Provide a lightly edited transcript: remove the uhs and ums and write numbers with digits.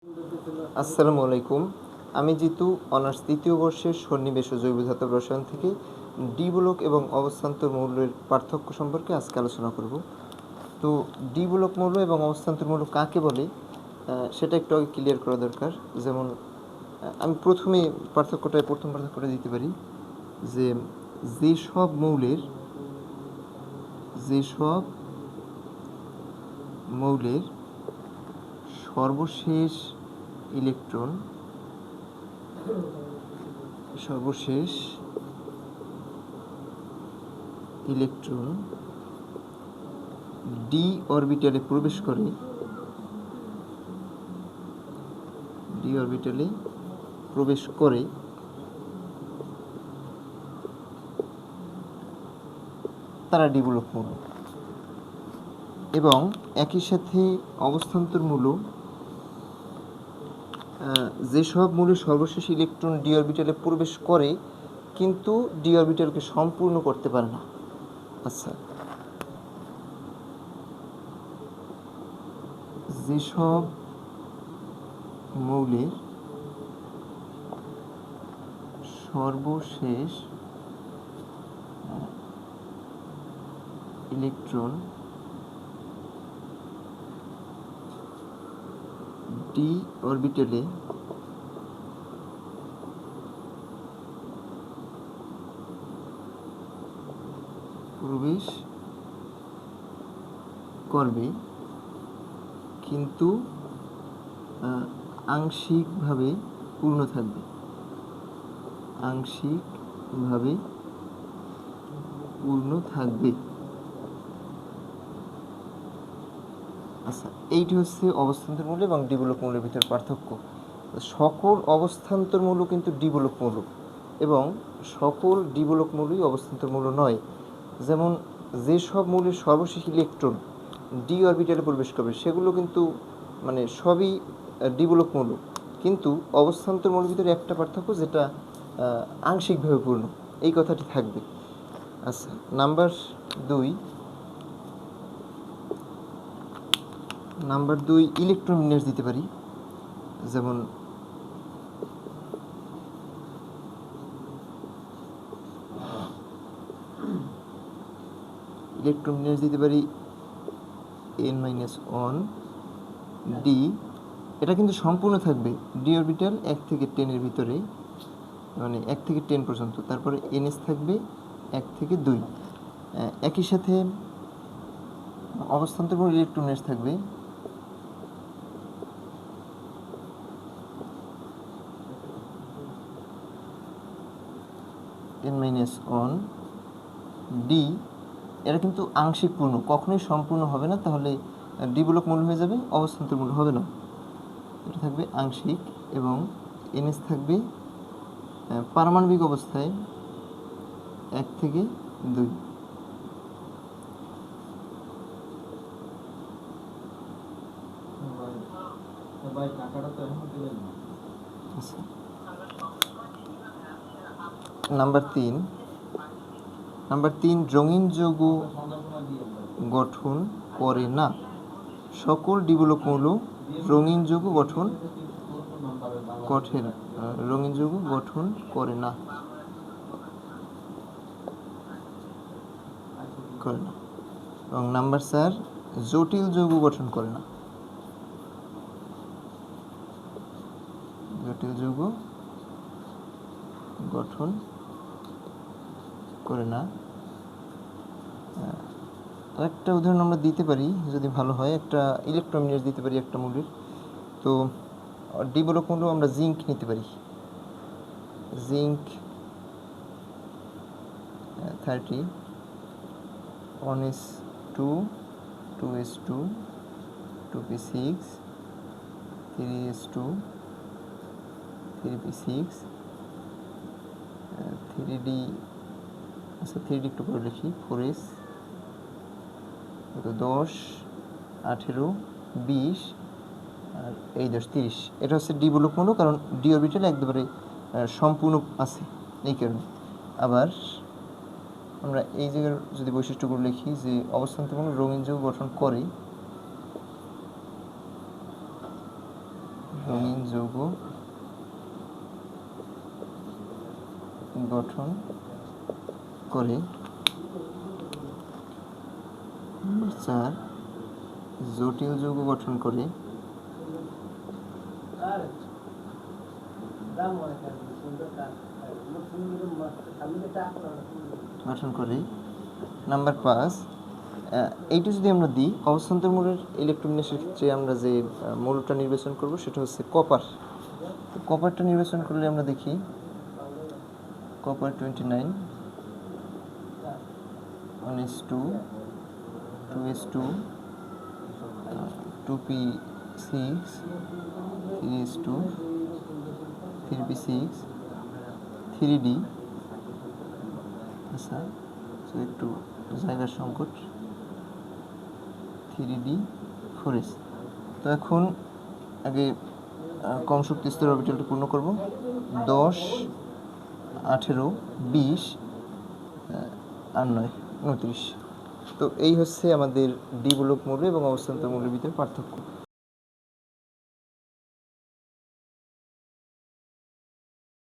আসসালামু আলাইকুম। আমি জিতু অনার্স তৃতীয় বর্ষের সন্নিবেশ ও জৈব ধাতব রসায়ন থেকে ডি ব্লক এবং অবস্থান্তর মৌলের পার্থক্য সম্পর্কে আজকে আলোচনা করব। তো ডি ব্লক মৌল এবং অবস্থান্তর মৌল কাকে বলে সেটা একটু আগে ক্লিয়ার করা দরকার। যেমন আমি প্রথম পার্থক্যটা দিতে পারি যে যেসব মৌলের সর্বশেষ ইলেকট্রন ডি অরবিটালে প্রবেশ করে তারা ডি ব্লক মৌল। এবং একই সাথে অবস্থান্তর মৌল যেসব মৌলের সর্বশেষ ইলেকট্রন ডি অরবিটালে প্রবেশ করে কিন্তু ডি অরবিটালকে সম্পূর্ণ করতে পারে না। আচ্ছা, যেসব মৌলের সর্বশেষ ইলেকট্রন ডি অরবিটালে প্রবেশ করবে কিন্তু আংশিকভাবে পূর্ণ থাকবে। আচ্ছা, এইটি হচ্ছে অবস্থান্তর মৌল এবং ডি ব্লক মৌলের ভিতর পার্থক্য। সকল অবস্থান্তর মৌল কিন্তু ডি ব্লক মৌল এবং সকল ডি ব্লক মৌলই অবস্থান্তর মৌল নয়। যেমন যেসব মৌলের সর্বশেষ ইলেকট্রন ডি অরবিটালে প্রবেশ করবে সেগুলো কিন্তু সবই ডি ব্লক মৌল, কিন্তু অবস্থান্তর মৌলের ভিতরে একটা পার্থক্য যেটা আংশিকভাবে পূর্ণ, এই কথাটি থাকবে। আচ্ছা, নাম্বার দুই ইলেকট্রন বিন্যাস দিতে পারি। যেমন ইলেকট্রন বিন্যাস দিতে পারি n-1 ডি। এটা কিন্তু সম্পূর্ণ থাকবে ডি অরবিটাল 1 থেকে 10 এর ভিতরে, 1 থেকে 10 পর্যন্ত। তারপরে NS থাকবে 1 থেকে 2। একই সাথে অবস্থান্তর মৌল ইলেকট্রন বিন্যাস থাকবে n-1 ডি। এটা কিন্তু আংশিক পূর্ণ, কখনোই সম্পূর্ণ হবে না, তাহলে ডি ব্লক মৌল হয়ে যাবে, অবস্থান্তর মৌল হবে না। এটা থাকবে আংশিক। এবং NS থাকবে পারমাণবিক অবস্থায় 1 থেকে 2। আচ্ছা, নাম্বার 3 রঙিন যৌগ গঠন করে না। সকল ডি ব্লক মৌল রঙিন যৌগ গঠন করে না। এবং নাম্বার 4 জটিল যৌগ গঠন করে না। আরেকটা উদাহরণ আমরা দিতে পারি যদি ভালো হয়, একটা ইলেকট্রন বিন্যাস দিতে পারি একটা মৌলের। তো ডি ব্লক মৌল আমরা জিঙ্ক নিতে পারি। Zinc 30 1s2 2s2 2p6 3s2 3p6 3d। আচ্ছা, 3d একটু করে লিখি, 4s 10 18 20 আর এই 10 30। এটা হচ্ছে ডি ব্লক মৌল, কারণ ডি অরবিটাল একবারে সম্পূর্ণ আছে, এই কারণে। আবার আমরা এই জায়গার যদি বৈশিষ্ট্যগুলো লিখি, যে অবস্থান্তর মৌল রঙিন যৌগ গঠন করে রঙিন যৌগ গঠন করে। 4 জটিল যৌগ গঠন করে। নাম্বার 5, এইটা যদি আমরা দিই অবস্থান্তর মৌলের ইলেকট্রোবিন্যাসের ক্ষেত্রে আমরা যে মৌলটা নির্বাচন করব সেটা হচ্ছে কপার। তো কপারটা নির্বাচন করলে আমরা দেখি copper 29 1s2 2s2 2p6 3s2 3p6 3d। আচ্ছা, তো একটু জায়গার সংকট, 3d 4s। তো এখন আগে কম শক্তি স্তরের অরবিটালটা পূর্ণ করব। 10 18 20 আর 9 29। তো এই হচ্ছে আমাদের ডি ব্লক মৌল এবং অবস্থান্তর মৌলের ভিতরে পার্থক্য।